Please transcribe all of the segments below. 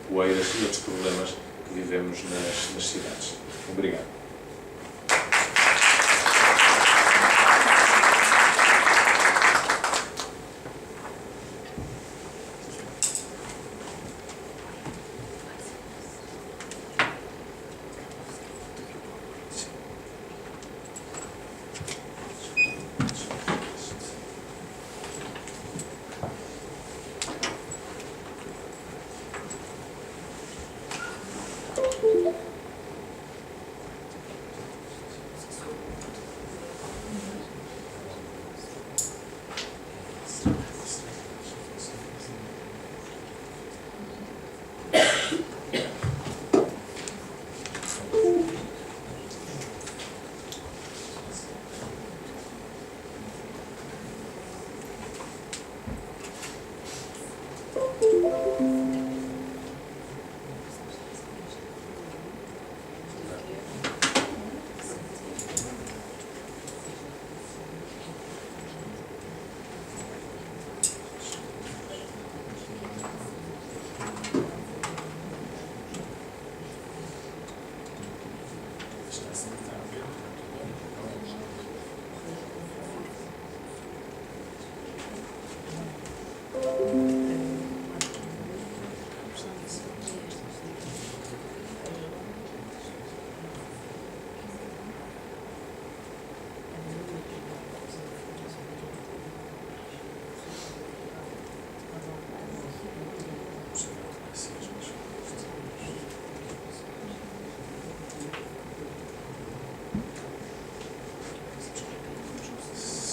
poeiras e outros problemas que vivemos nas cidades. Obrigado.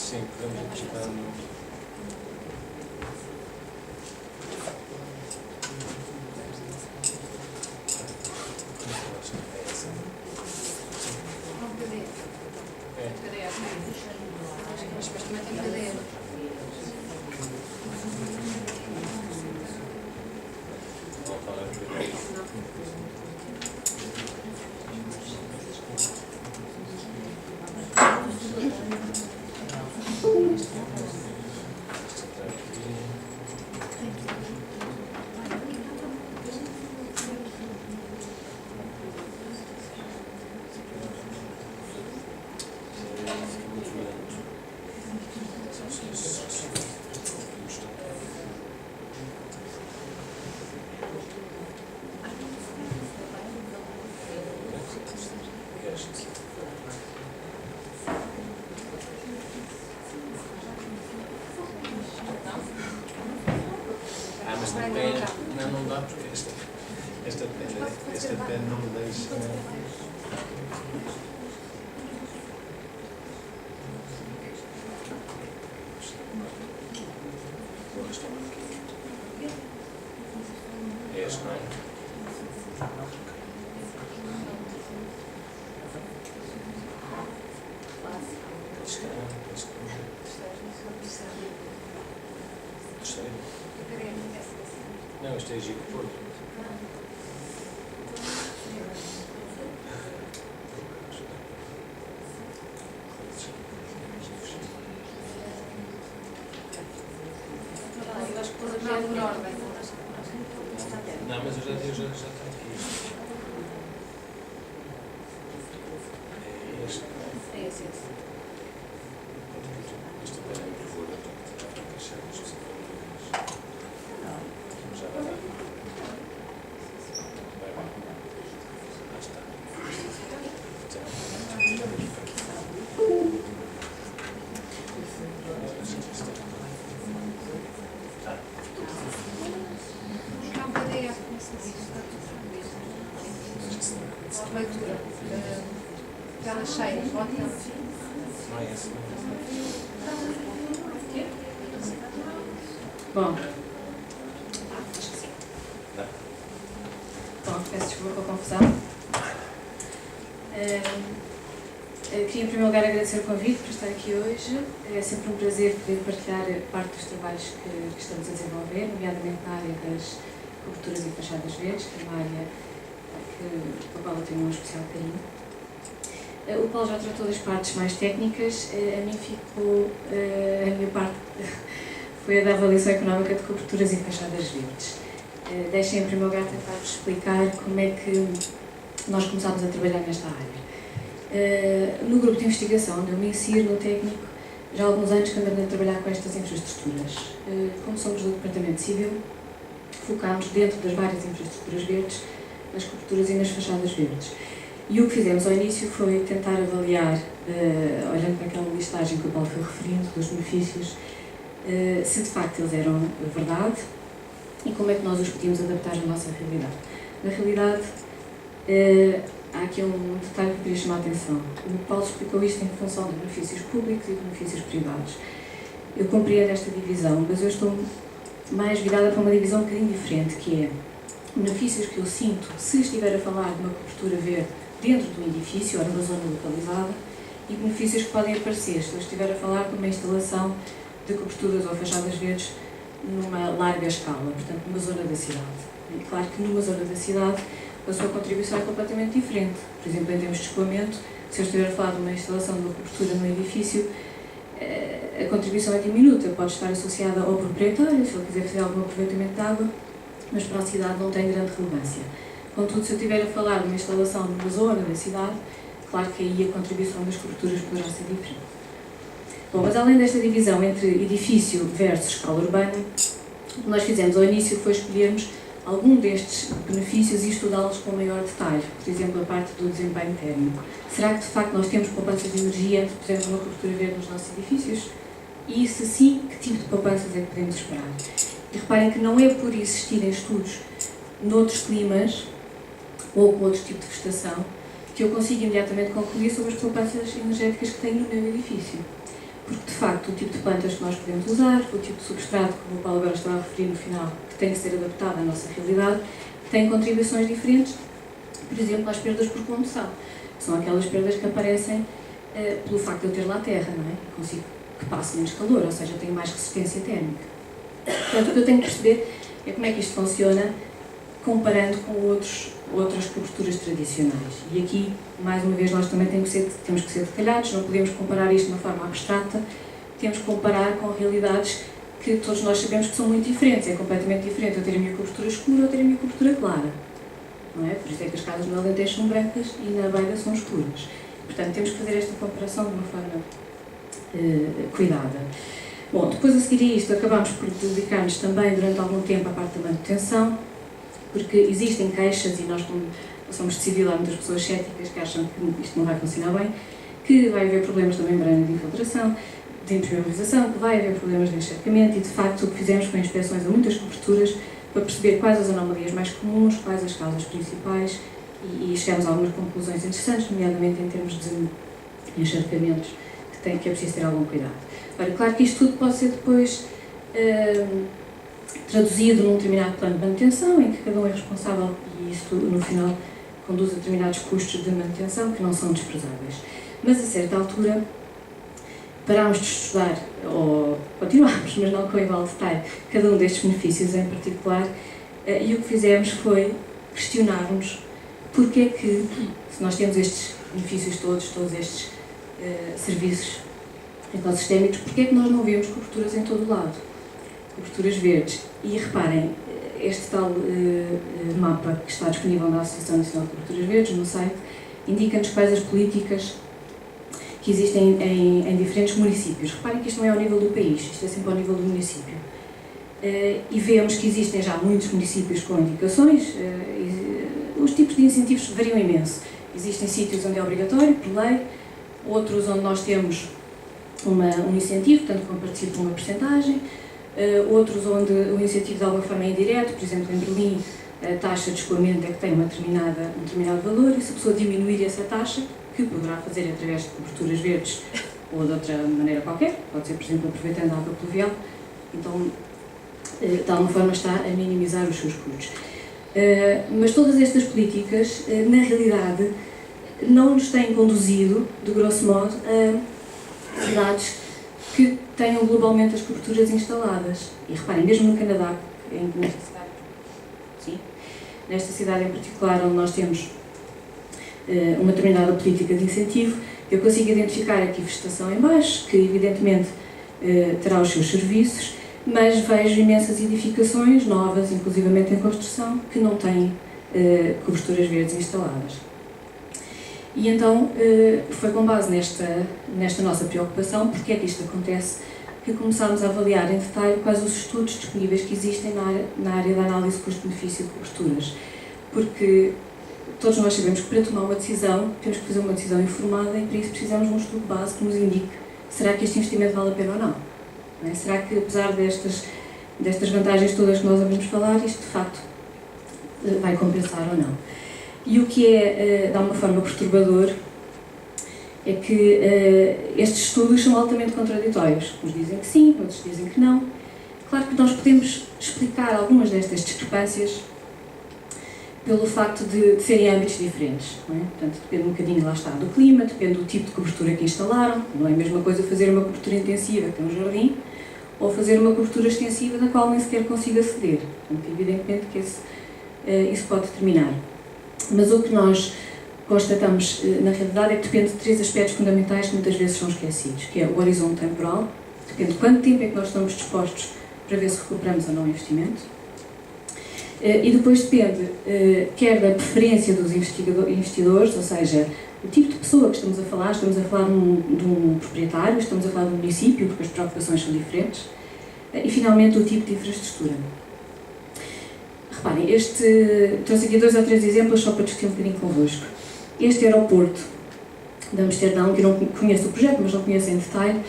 Sim, podemos acrescentar no... Não dá porque esta pen não me deixa. É este, não é? Não, isto é Gico Porto. Não, mas eu já tenho aqui. É este. É esse. Isto é bem por favor, já vai dar. Lá está. Leitura. Tela cheia, pode não? Não é esse. Bom. Não. Bom, peço desculpa pela confusão. Queria em primeiro lugar agradecer o convite por estar aqui hoje. É sempre um prazer poder partilhar parte dos trabalhos que estamos a desenvolver, nomeadamente na área das coberturas e fachadas verdes, que é uma área pela qual eu tenho um especial carinho. O Paulo já tratou das partes mais técnicas, a mim ficou, a minha parte foi a da avaliação económica de coberturas e fachadas verdes. Deixem em primeiro lugar tentar-vos explicar como é que nós começámos a trabalhar nesta área. No grupo de investigação onde eu me insiro, no técnico, já há alguns anos que andamos a trabalhar com estas infraestruturas. Como somos do Departamento Civil, focámos dentro das várias infraestruturas verdes, nas coberturas e nas fachadas verdes. E o que fizemos ao início foi tentar avaliar, olhando para aquela listagem que o Paulo foi referindo, dos benefícios, se de facto eles eram verdade e como é que nós os podíamos adaptar à nossa realidade. Na realidade, há aqui um detalhe que eu queria chamar a atenção. O Paulo explicou isto em função de benefícios públicos e de benefícios privados. Eu compreendo esta divisão, mas eu estou mais virada para uma divisão um bocadinho diferente, que é benefícios que eu sinto se estiver a falar de uma cobertura verde dentro de um edifício ou numa zona localizada e benefícios que podem aparecer se eu estiver a falar de uma instalação de coberturas ou fachadas verdes numa larga escala, portanto numa zona da cidade. E claro que numa zona da cidade a sua contribuição é completamente diferente. Por exemplo, em termos de escoamento, se eu estiver a falar de uma instalação de uma cobertura num edifício, a contribuição é diminuta, pode estar associada ao proprietário, se ele quiser fazer algum aproveitamento de água, mas para a cidade não tem grande relevância. Contudo, se eu estiver a falar de uma instalação numa zona da cidade, claro que aí a contribuição das coberturas poderá ser diferente. Bom, mas além desta divisão entre edifício versus escala urbana, o que nós fizemos ao início foi escolhermos algum destes benefícios e estudá-los com maior detalhe. Por exemplo, a parte do desempenho térmico. Será que de facto nós temos poupanças de energia entre, por exemplo, uma cobertura verde nos nossos edifícios? E se sim, que tipo de poupanças é que podemos esperar? E reparem que não é por existirem estudos noutros climas ou com outro tipo de vegetação que eu consigo imediatamente concluir sobre as poupanças energéticas que tenho no meu edifício. Porque, de facto, o tipo de plantas que nós podemos usar, o tipo de substrato, como o Paulo agora estava a referir no final, que tem que ser adaptado à nossa realidade, tem contribuições diferentes, por exemplo, às perdas por condução. São aquelas perdas que aparecem pelo facto de eu ter lá terra, não é? Consigo que passe menos calor, ou seja, tenho mais resistência térmica. Portanto, o que eu tenho que perceber é como é que isto funciona comparando com outras coberturas tradicionais. E aqui, mais uma vez, nós também temos que ser detalhados, não podemos comparar isto de uma forma abstrata, temos que comparar com realidades que todos nós sabemos que são muito diferentes. É completamente diferente eu ter a minha cobertura escura ou ter a minha cobertura clara. Não é? Por isso é que as casas no Alentejo são brancas e na Beira são escuras. Portanto, temos que fazer esta comparação de uma forma cuidada. Bom, depois a seguir a isto, acabámos por dedicar-nos também durante algum tempo à parte da manutenção, porque existem queixas, e nós somos de civil, há muitas pessoas céticas que acham que isto não vai funcionar bem, que vai haver problemas da membrana de infiltração, de impermeabilização, que vai haver problemas de encharcamento, e de facto o que fizemos foi inspeções a muitas coberturas para perceber quais as anomalias mais comuns, quais as causas principais, e chegamos a algumas conclusões interessantes, nomeadamente em termos de encharcamentos, que é preciso ter algum cuidado. Ora, claro que isto tudo pode ser depois traduzido num determinado plano de manutenção, em que cada um é responsável e isso no final conduz a determinados custos de manutenção que não são desprezáveis. Mas a certa altura parámos de estudar, ou continuámos, mas não com igual detalhe, cada um destes benefícios em particular, e o que fizemos foi questionar-nos porque é que, se nós temos estes benefícios todos estes serviços ecossistémicos, porque é que nós não vemos coberturas em todo o lado? Coberturas verdes. E reparem, este tal mapa que está disponível na Associação Nacional de Coberturas Verdes, no site, indica-nos quais as políticas que existem em diferentes municípios. Reparem que isto não é ao nível do país, isto é sempre ao nível do município. E vemos que existem já muitos municípios com indicações, os tipos de incentivos variam imenso. Existem sítios onde é obrigatório, por lei, outros onde nós temos um incentivo, portanto, como participa uma percentagem, outros onde o incentivo de alguma forma é indireto, por exemplo, em Berlim a taxa de escoamento é que tem um determinado valor, e se a pessoa diminuir essa taxa, que poderá fazer através de coberturas verdes ou de outra maneira qualquer, pode ser, por exemplo, aproveitando a água pluvial, então de alguma forma está a minimizar os seus custos. Mas todas estas políticas, na realidade, não nos têm conduzido, de grosso modo, a cidades que tenham globalmente as coberturas instaladas. E reparem, mesmo no Canadá, nesta cidade em particular, onde nós temos uma determinada política de incentivo, eu consigo identificar aqui vegetação em baixo, que evidentemente terá os seus serviços, mas vejo imensas edificações novas, inclusivamente em construção, que não têm coberturas verdes instaladas. E então foi com base nesta nossa preocupação, porque é que isto acontece, que começámos a avaliar em detalhe quais os estudos disponíveis que existem na área da análise custo-benefício de coberturas. Porque todos nós sabemos que para tomar uma decisão, temos que fazer uma decisão informada e para isso precisamos de um estudo base que nos indique será que este investimento vale a pena ou não. Não é? Será que, apesar destas vantagens todas que nós ouvimos falar, isto de facto vai compensar ou não? E o que é, de alguma forma, perturbador é que estes estudos são altamente contraditórios. Uns dizem que sim, outros dizem que não. Claro que nós podemos explicar algumas destas discrepâncias pelo facto de serem âmbitos diferentes. Não é? Portanto, depende um bocadinho, lá está, do clima, depende do tipo de cobertura que instalaram. Não é a mesma coisa fazer uma cobertura intensiva, que tem um jardim, ou fazer uma cobertura extensiva da qual nem sequer consiga aceder. Portanto, evidentemente que isso pode determinar. Mas o que nós constatamos, na realidade, é que depende de três aspectos fundamentais que muitas vezes são esquecidos, que é o horizonte temporal, depende de quanto tempo é que nós estamos dispostos para ver se recuperamos ou não o investimento, e depois depende, quer da preferência dos investidores, ou seja, o tipo de pessoa que estamos a falar de um proprietário, estamos a falar de um município, porque as preocupações são diferentes, e finalmente o tipo de infraestrutura. Reparem, trouxe aqui 2 ou 3 exemplos só para discutir um bocadinho convosco. Este aeroporto de Amsterdão, que eu não conheço o projeto, mas não conheço em detalhe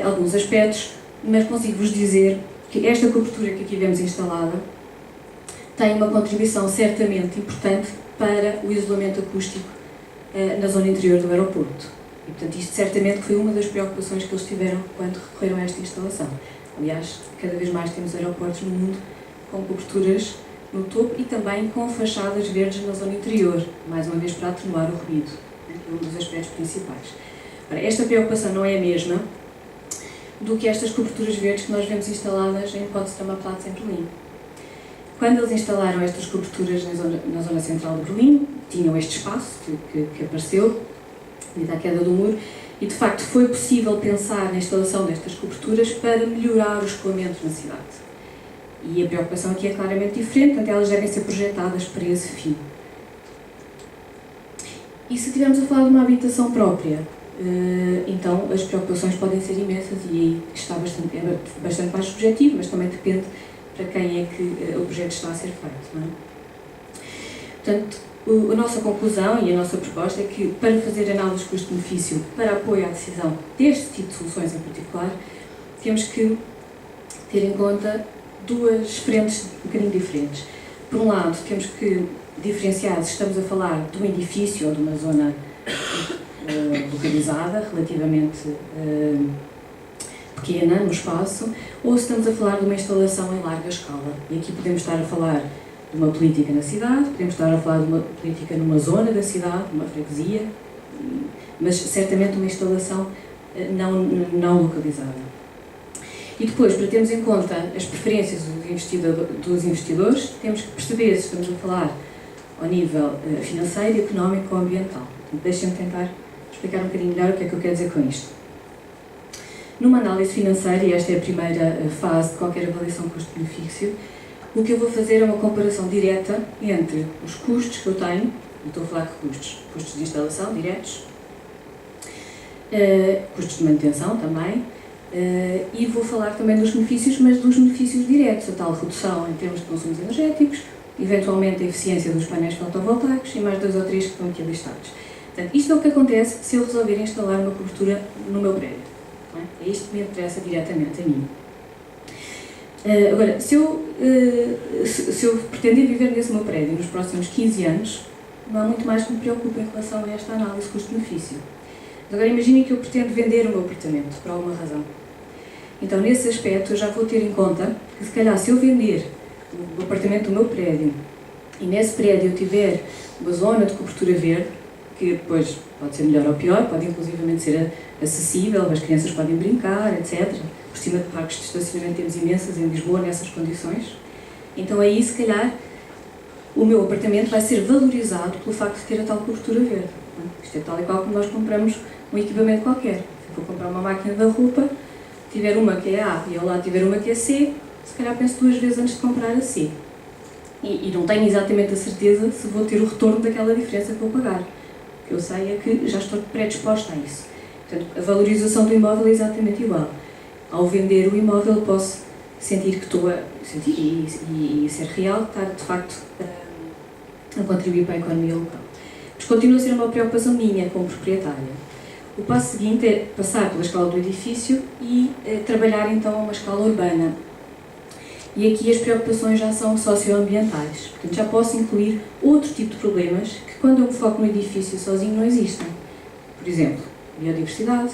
alguns aspectos, mas consigo-vos dizer que esta cobertura que aqui vemos instalada tem uma contribuição certamente importante para o isolamento acústico na zona interior do aeroporto. E, portanto, isto certamente foi uma das preocupações que eles tiveram quando recorreram a esta instalação. Aliás, cada vez mais temos aeroportos no mundo com coberturas no topo e também com fachadas verdes na zona interior, mais uma vez para atenuar o ruído, que é um dos aspectos principais. Ora, esta preocupação não é a mesma do que estas coberturas verdes que nós vemos instaladas em Potsdamer-Platz, em Berlim. Quando eles instalaram estas coberturas na zona central de Berlim, tinham este espaço que apareceu, devido à queda do muro, e de facto foi possível pensar na instalação destas coberturas para melhorar o escoamento na cidade. E a preocupação aqui é claramente diferente, portanto elas devem ser projetadas para esse fim. E se estivermos a falar de uma habitação própria, então as preocupações podem ser imensas e aí está bastante mais subjetivo, mas também depende para quem é que o projeto está a ser feito. Não é? Portanto, a nossa conclusão e a nossa proposta é que, para fazer análise de custo-benefício para apoio à decisão deste tipo de soluções em particular, temos que ter em conta 2 frentes um bocadinho diferentes. Por um lado, temos que diferenciar se estamos a falar de um edifício ou de uma zona localizada, relativamente pequena no espaço, ou se estamos a falar de uma instalação em larga escala. E aqui podemos estar a falar de uma política na cidade, podemos estar a falar de uma política numa zona da cidade, uma freguesia, mas certamente uma instalação não localizada. E depois, para termos em conta as preferências dos investidores, temos que perceber se estamos a falar ao nível financeiro, económico ou ambiental. Deixem-me tentar explicar um bocadinho melhor o que é que eu quero dizer com isto. Numa análise financeira, e esta é a primeira fase de qualquer avaliação custo-benefício, o que eu vou fazer é uma comparação direta entre os custos que eu tenho, e estou a falar de custos de instalação diretos, custos de manutenção também, e vou falar também dos benefícios, mas dos benefícios diretos, a tal redução em termos de consumos energéticos, eventualmente a eficiência dos painéis fotovoltaicos e mais 2 ou 3 que estão aqui listados. Portanto, isto é o que acontece se eu resolver instalar uma cobertura no meu prédio. Não é? É isto que me interessa diretamente a mim. Agora, se eu pretender viver nesse meu prédio nos próximos 15 anos, não há muito mais que me preocupe em relação a esta análise custo-benefício. Agora imaginem que eu pretendo vender o meu apartamento, por alguma razão. Então, nesse aspecto, eu já vou ter em conta que, se calhar, se eu vender o apartamento do meu prédio e nesse prédio eu tiver uma zona de cobertura verde, que depois pode ser melhor ou pior, pode inclusivamente ser acessível, as crianças podem brincar, etc. Por cima de parques de estacionamento temos imensas em Lisboa nessas condições. Então aí, se calhar, o meu apartamento vai ser valorizado pelo facto de ter a tal cobertura verde. Isto é tal e qual como nós compramos um equipamento qualquer. Se for comprar uma máquina da roupa, tiver uma que é A e ao lado tiver uma que é C, se calhar penso 2 vezes antes de comprar a C. E não tenho exatamente a certeza se vou ter o retorno daquela diferença que vou pagar. O que eu sei é que já estou predisposta a isso. Portanto, a valorização do imóvel é exatamente igual. Ao vender o imóvel posso sentir que estou a sentir e ser real, estar de facto a contribuir para a economia local. Mas continua a ser uma preocupação minha como proprietária. O passo seguinte é passar pela escala do edifício e trabalhar então a uma escala urbana. E aqui as preocupações já são socioambientais. Portanto, já posso incluir outro tipo de problemas que, quando eu me foco no edifício sozinho, não existem. Por exemplo, biodiversidade,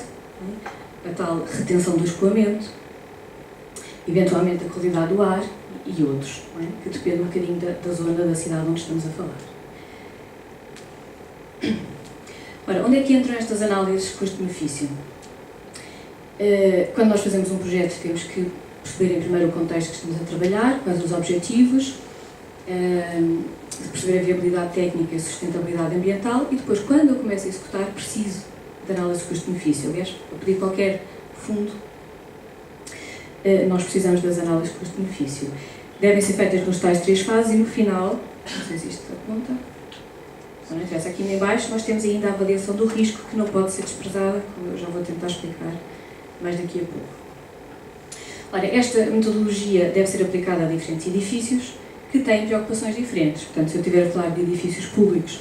a tal retenção do escoamento, eventualmente a qualidade do ar e outros, que depende um bocadinho da zona da cidade onde estamos a falar. Ora, onde é que entram estas análises custo-benefício? Quando nós fazemos um projeto, temos que perceber em primeiro o contexto que estamos a trabalhar, quais os objetivos, perceber a viabilidade técnica e a sustentabilidade ambiental e depois, quando eu começo a executar, preciso de análise de custo-benefício. Aliás, para pedir qualquer fundo, nós precisamos das análises de custo-benefício. Devem ser feitas nos tais 3 fases e no final, não sei se isto aponta, não interessa, aqui em baixo nós temos ainda a avaliação do risco que não pode ser desprezada, como eu já vou tentar explicar mais daqui a pouco. Ora, esta metodologia deve ser aplicada a diferentes edifícios que têm preocupações diferentes. Portanto, se eu estiver a falar de edifícios públicos,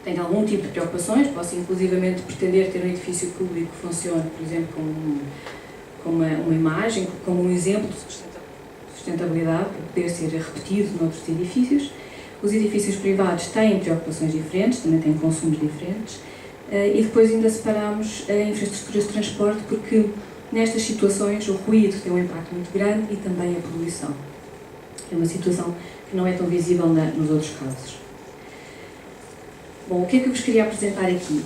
tenho algum tipo de preocupações, posso inclusivamente pretender ter um edifício público que funcione, por exemplo, como uma imagem, como um exemplo de sustentabilidade, para poder ser repetido noutros edifícios. Os edifícios privados têm preocupações diferentes, também têm consumos diferentes, e depois ainda separamos a infraestruturas de transporte, porque nestas situações o ruído tem um impacto muito grande e também a poluição. É uma situação que não é tão visível nos outros casos. Bom, o que é que eu vos queria apresentar aqui?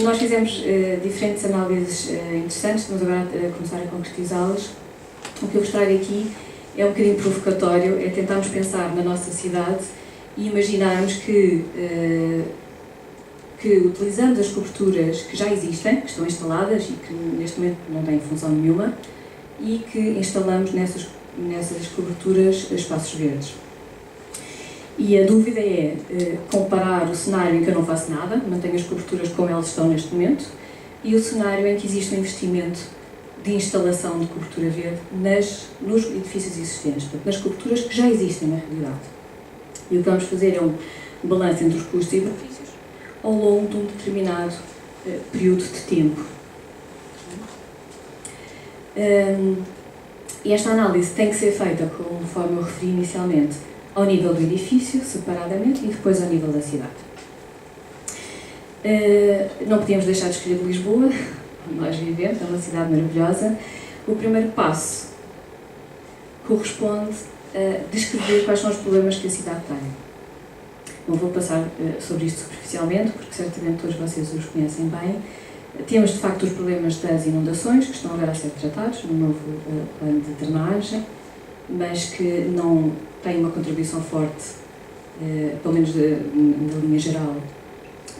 Nós fizemos diferentes análises interessantes, estamos agora a começar a concretizá-las. O que eu vos trago aqui é um bocadinho provocatório, é tentarmos pensar na nossa cidade e imaginarmos que utilizamos as coberturas que já existem, que estão instaladas e que neste momento não têm função nenhuma, e que instalamos nessas coberturas espaços verdes. E a dúvida é comparar o cenário em que eu não faço nada, mantenho as coberturas como elas estão neste momento, e o cenário em que existe um investimento de instalação de cobertura verde nos edifícios existentes, portanto, nas coberturas que já existem na realidade. E o que vamos fazer é um balanço entre os custos e benefícios ao longo de um determinado período de tempo. E esta análise tem que ser feita, conforme eu referi inicialmente, ao nível do edifício, separadamente, e depois ao nível da cidade. Não podíamos deixar de escolher Lisboa, onde nós vivemos, é uma cidade maravilhosa. O primeiro passo corresponde a descrever quais são os problemas que a cidade tem. Não vou passar sobre isto superficialmente, porque certamente todos vocês os conhecem bem. Temos, de facto, os problemas das inundações, que estão agora a ser tratados no novo plano de drenagem, mas que não têm uma contribuição forte, pelo menos na linha geral,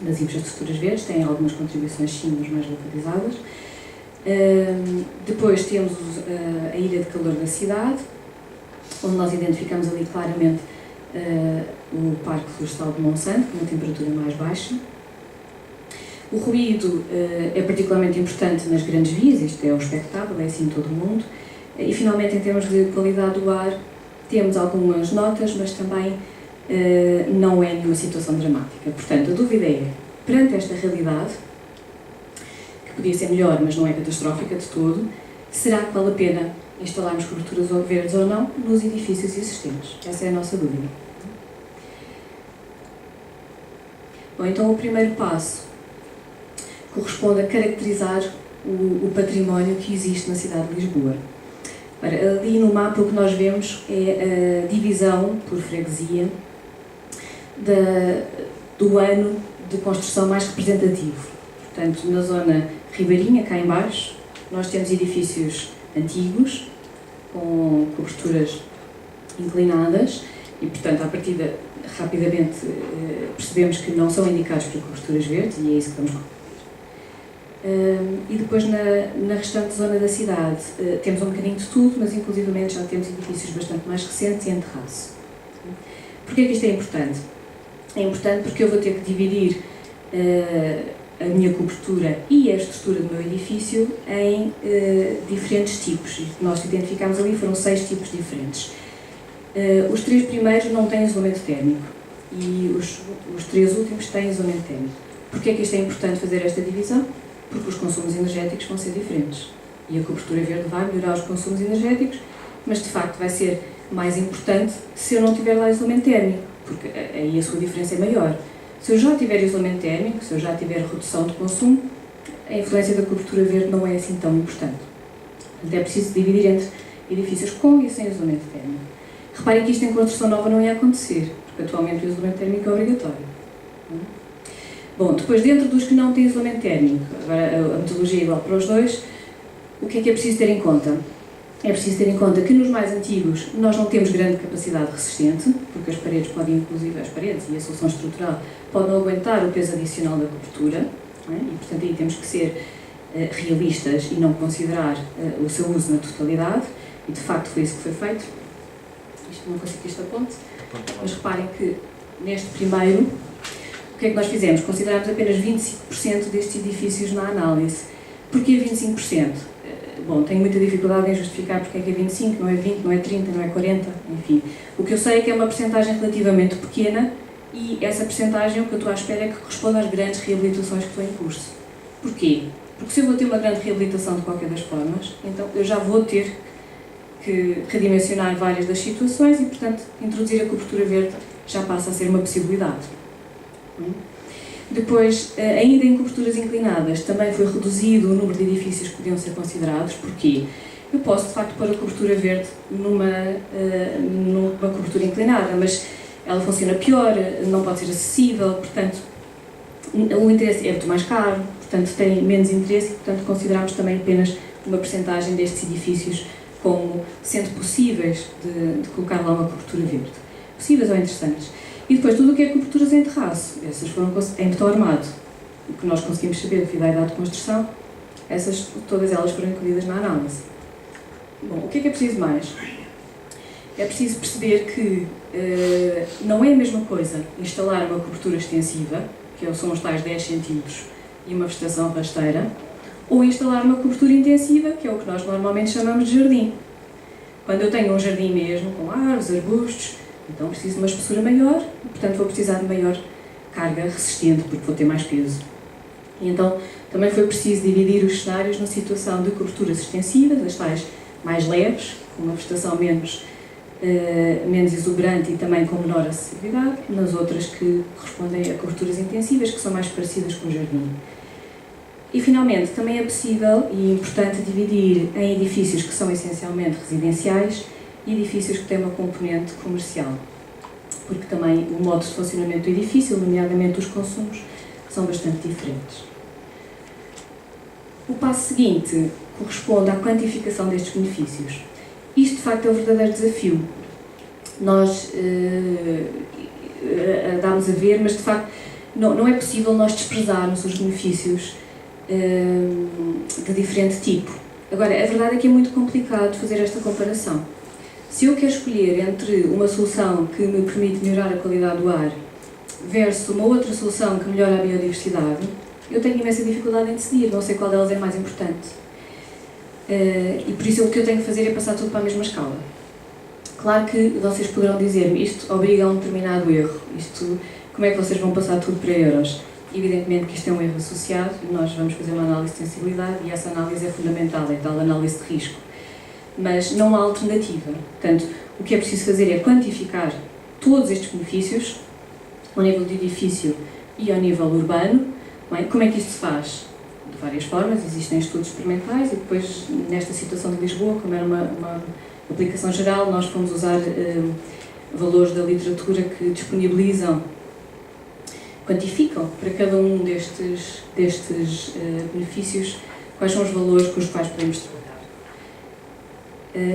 das infraestruturas verdes. Têm algumas contribuições, sim, mas mais localizadas. Depois temos a ilha de calor da cidade, onde nós identificamos ali claramente o Parque Florestal de Monsanto, com uma temperatura mais baixa. O ruído é particularmente importante nas grandes vias, isto é o expectável, é assim em todo o mundo. E, finalmente, em termos de qualidade do ar, temos algumas notas, mas também não é nenhuma situação dramática. Portanto, a dúvida é, perante esta realidade, que podia ser melhor, mas não é catastrófica de todo, será que vale a pena instalarmos coberturas verdes ou não nos edifícios existentes? Essa é a nossa dúvida. Bom, então o primeiro passo corresponde a caracterizar o património que existe na cidade de Lisboa. Ali no mapa o que nós vemos é a divisão por freguesia do ano de construção mais representativo. Portanto, na zona ribeirinha, cá em baixo, nós temos edifícios antigos, com coberturas inclinadas, e, portanto, à partida, rapidamente percebemos que não são indicados para coberturas verdes, e é isso que vamos concluir. E depois na restante zona da cidade temos um bocadinho de tudo, mas inclusivamente já temos edifícios bastante mais recentes e em terraço. Porquê que isto é importante? É importante porque eu vou ter que dividir a minha cobertura e a estrutura do meu edifício em diferentes tipos. E o que nós identificámos ali foram 6 tipos diferentes. Os 3 primeiros não têm isolamento térmico e os 3 últimos têm isolamento térmico. Porquê é que isto é importante fazer esta divisão? Porque os consumos energéticos vão ser diferentes e a cobertura verde vai melhorar os consumos energéticos, mas de facto vai ser mais importante se eu não tiver lá isolamento térmico, porque aí a sua diferença é maior. Se eu já tiver isolamento térmico, se eu já tiver redução de consumo, a influência da cobertura verde não é assim tão importante. Portanto, é preciso dividir entre edifícios com e sem isolamento térmico. Reparem que isto em construção nova não ia acontecer, porque atualmente o isolamento térmico é obrigatório. Bom, depois dentro dos que não têm isolamento térmico, agora a metodologia é igual para os dois, o que é preciso ter em conta? É preciso ter em conta que nos mais antigos nós não temos grande capacidade resistente, porque as paredes podem, inclusive as paredes e a solução estrutural, podem aguentar o peso adicional da cobertura, não é? E portanto aí temos que ser realistas e não considerar o seu uso na totalidade, e de facto foi isso que foi feito. Isto não consigo que isto aponte, mas reparem que neste primeiro, o que é que nós fizemos? Considerámos apenas 25% destes edifícios na análise. Porquê 25%? Bom, tenho muita dificuldade em justificar porque é que é 25%, não é 20%, não é 30%, não é 40%, enfim. O que eu sei é que é uma percentagem relativamente pequena e essa percentagem, o que eu estou à espera é que corresponda às grandes reabilitações que estão em curso. Porquê? Porque se eu vou ter uma grande reabilitação de qualquer das formas, então eu já vou ter que redimensionar várias das situações e, portanto, introduzir a cobertura verde já passa a ser uma possibilidade. Depois, ainda em coberturas inclinadas, também foi reduzido o número de edifícios que podiam ser considerados. Porquê? Eu posso, de facto, pôr a cobertura verde numa cobertura inclinada, mas ela funciona pior, não pode ser acessível, portanto, o interesse é muito mais caro, portanto, tem menos interesse e, portanto, consideramos também apenas uma percentagem destes edifícios como sendo possíveis de colocar lá uma cobertura verde. Possíveis ou interessantes. E depois tudo o que é coberturas em terraço, essas foram em betão armado. O que nós conseguimos saber devido à idade de construção, todas elas foram incluídas na análise. Bom, o que é preciso mais? É preciso perceber que não é a mesma coisa instalar uma cobertura extensiva, que são os tais 10 centímetros, e uma vegetação rasteira, ou instalar uma cobertura intensiva, que é o que nós normalmente chamamos de jardim. Quando eu tenho um jardim mesmo, com árvores, arbustos, então preciso de uma espessura maior e, portanto, vou precisar de maior carga resistente, porque vou ter mais peso. E então, também foi preciso dividir os cenários na situação de coberturas extensivas, as tais mais leves, com uma vegetação menos exuberante e também com menor acessibilidade, nas outras que correspondem a coberturas intensivas, que são mais parecidas com o jardim. E, finalmente, também é possível e importante dividir em edifícios que são essencialmente residenciais e edifícios que têm uma componente comercial, porque também o modo de funcionamento do edifício, nomeadamente os consumos, são bastante diferentes. O passo seguinte corresponde à quantificação destes benefícios. Isto, de facto, é o verdadeiro desafio. Nós damos a ver, mas, de facto, não é possível nós desprezarmos os benefícios de diferente tipo. Agora, a verdade é que é muito complicado fazer esta comparação. Se eu quero escolher entre uma solução que me permite melhorar a qualidade do ar versus uma outra solução que melhora a biodiversidade, eu tenho imensa dificuldade em decidir, não sei qual delas é mais importante. E por isso o que eu tenho que fazer é passar tudo para a mesma escala. Claro que vocês poderão dizer-me, isto obriga a um determinado erro, como é que vocês vão passar tudo para euros? Evidentemente que isto é um erro associado, nós vamos fazer uma análise de sensibilidade e essa análise é fundamental, é tal análise de risco. Mas não há alternativa. Portanto, o que é preciso fazer é quantificar todos estes benefícios, ao nível de edifício e ao nível urbano. Bem, como é que isto se faz? De várias formas, existem estudos experimentais e depois, nesta situação de Lisboa, como era uma aplicação geral, nós fomos usar valores da literatura que disponibilizam, quantificam para cada um destes benefícios quais são os valores com os quais podemos trabalhar.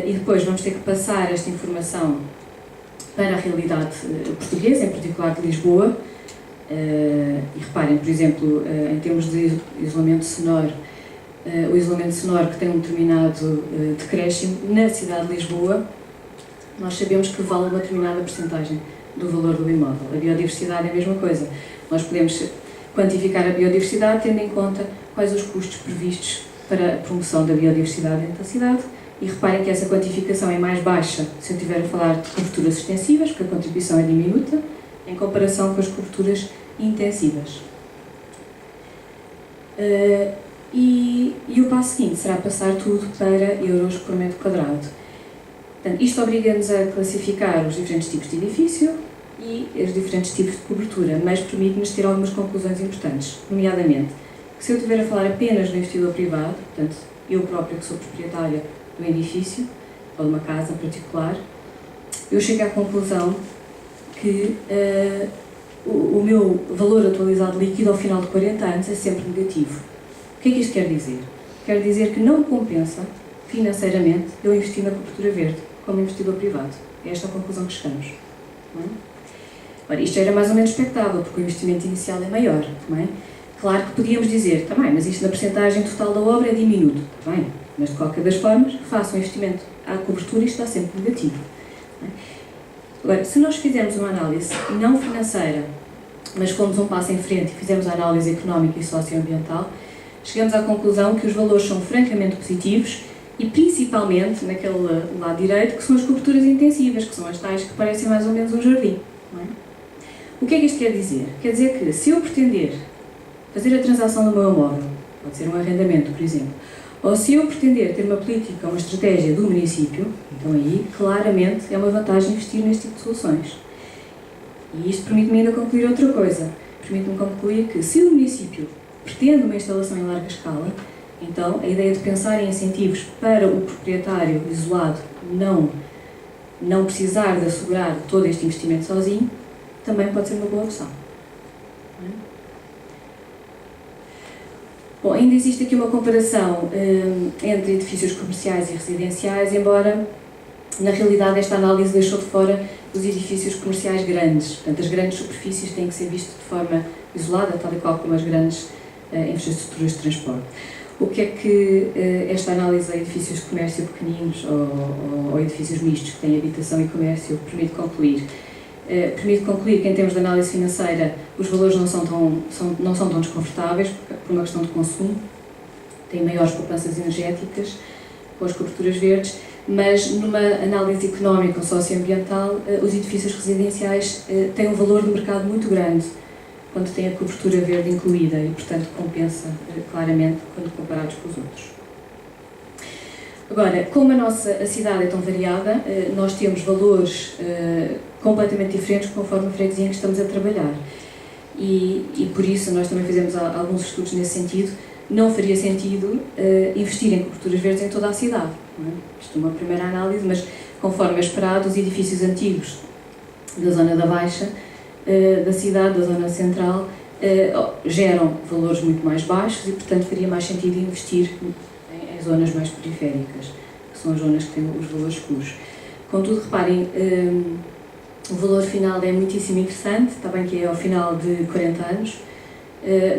E depois vamos ter que passar esta informação para a realidade portuguesa, em particular de Lisboa, E reparem, por exemplo, em termos de isolamento sonoro, o isolamento sonoro que tem um determinado decréscimo na cidade de Lisboa, nós sabemos que vale uma determinada percentagem do valor do imóvel. A biodiversidade é a mesma coisa. Nós podemos quantificar a biodiversidade tendo em conta quais os custos previstos para a promoção da biodiversidade dentro da cidade. E reparem que essa quantificação é mais baixa se eu estiver a falar de coberturas extensivas, porque a contribuição é diminuta, em comparação com as coberturas intensivas. E o passo seguinte será passar tudo para euros por metro quadrado. Portanto, isto obriga-nos a classificar os diferentes tipos de edifício e os diferentes tipos de cobertura, mas permite-nos ter algumas conclusões importantes, nomeadamente que se eu estiver a falar apenas do investidor privado, portanto, eu própria que sou proprietária do edifício ou de uma casa particular, eu chego à conclusão que o meu valor atualizado líquido ao final de 40 anos é sempre negativo. O que é que isto quer dizer? Quer dizer que não compensa financeiramente eu investir na cobertura verde como investidor privado. É esta a conclusão que chegamos. Não é? Ora, isto era mais ou menos expectável, porque o investimento inicial é maior. Não é? Claro que podíamos dizer, está bem, mas isto na percentagem total da obra é diminuto. Está bem, mas de qualquer das formas, faça um investimento à cobertura e isto está sempre negativo. Não é? Agora, se nós fizermos uma análise não financeira, mas fomos um passo em frente e fizermos a análise económica e socioambiental, chegamos à conclusão que os valores são francamente positivos e principalmente naquele lado direito, que são as coberturas intensivas, que são as tais que parecem mais ou menos um jardim. Não é? O que é que isto quer dizer? Quer dizer que se eu pretender fazer a transação do meu imóvel, pode ser um arrendamento, por exemplo, ou se eu pretender ter uma política, uma estratégia do município, então aí claramente é uma vantagem investir neste tipo de soluções. E isto permite-me ainda concluir outra coisa. Permite-me concluir que se o município pretende uma instalação em larga escala, então a ideia de pensar em incentivos para o proprietário isolado não precisar de assegurar todo este investimento sozinho, também pode ser uma boa opção. Bom, ainda existe aqui uma comparação entre edifícios comerciais e residenciais, embora na realidade esta análise deixou de fora os edifícios comerciais grandes. Portanto, as grandes superfícies têm que ser vistas de forma isolada, tal e qual como as grandes infraestruturas de transporte. O que é que esta análise a edifícios de comércio pequeninos ou edifícios mistos que têm habitação e comércio permite concluir? Permite concluir que, em termos de análise financeira, os valores não são tão desconfortáveis, por uma questão de consumo, têm maiores poupanças energéticas com as coberturas verdes, mas numa análise económica ou socioambiental, os edifícios residenciais têm um valor de mercado muito grande quando têm a cobertura verde incluída e, portanto, compensa claramente quando comparados com os outros. Agora, como a cidade é tão variada, nós temos valores completamente diferentes conforme a freguesia em que estamos a trabalhar. E por isso nós também fizemos alguns estudos nesse sentido. Não faria sentido investir em coberturas verdes em toda a cidade. Não é? Isto é uma primeira análise, mas conforme é esperado, os edifícios antigos da zona da Baixa, da cidade, da zona central, geram valores muito mais baixos e, portanto, faria mais sentido investir em zonas mais periféricas, que são as zonas que têm os valores escuros. Contudo, reparem, o valor final é muitíssimo interessante, está bem que é ao final de 40 anos,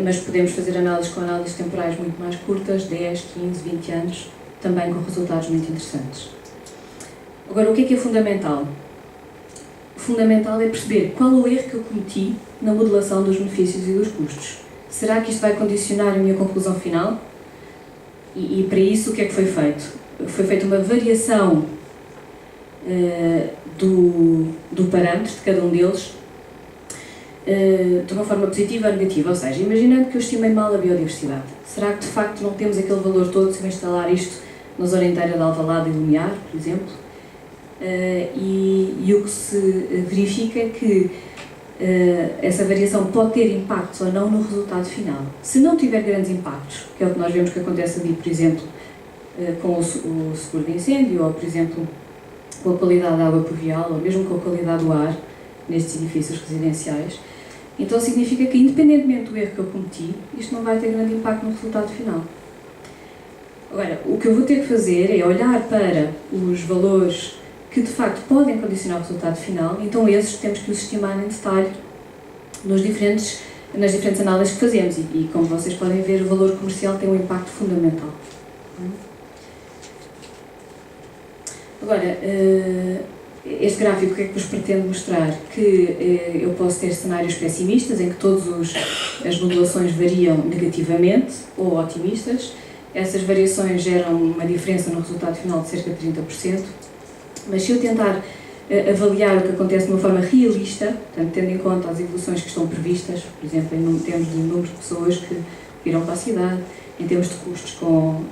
mas podemos fazer análises com análises temporais muito mais curtas, 10, 15, 20 anos, também com resultados muito interessantes. Agora, o que é fundamental? O fundamental é perceber qual o erro que eu cometi na modelação dos benefícios e dos custos. Será que isto vai condicionar a minha conclusão final? E para isso, o que é que foi feito? Foi feita uma variação do parâmetro de cada um deles de uma forma positiva ou negativa, ou seja, imaginando que eu estimei mal a biodiversidade, será que de facto não temos aquele valor todo se eu instalar isto na zona inteira de Alvalade e Lumiar, por exemplo? E o que se verifica é que essa variação pode ter impactos ou não no resultado final. Se não tiver grandes impactos, que é o que nós vemos que acontece ali, por exemplo, com o seguro de incêndio, ou por exemplo, com a qualidade da água pluvial, ou mesmo com a qualidade do ar nestes edifícios residenciais, então significa que, independentemente do erro que eu cometi, isto não vai ter grande impacto no resultado final. Agora, o que eu vou ter que fazer é olhar para os valores que de facto podem condicionar o resultado final, então esses temos que os estimar em detalhe nas diferentes análises que fazemos e como vocês podem ver, o valor comercial tem um impacto fundamental. Agora, este gráfico o que é que vos pretende mostrar? Que eu posso ter cenários pessimistas em que todas as modulações variam negativamente ou otimistas. Essas variações geram uma diferença no resultado final de cerca de 30%, mas se eu tentar avaliar o que acontece de uma forma realista, portanto, tendo em conta as evoluções que estão previstas, por exemplo, em termos de número de pessoas que irão para a cidade, em termos de custos com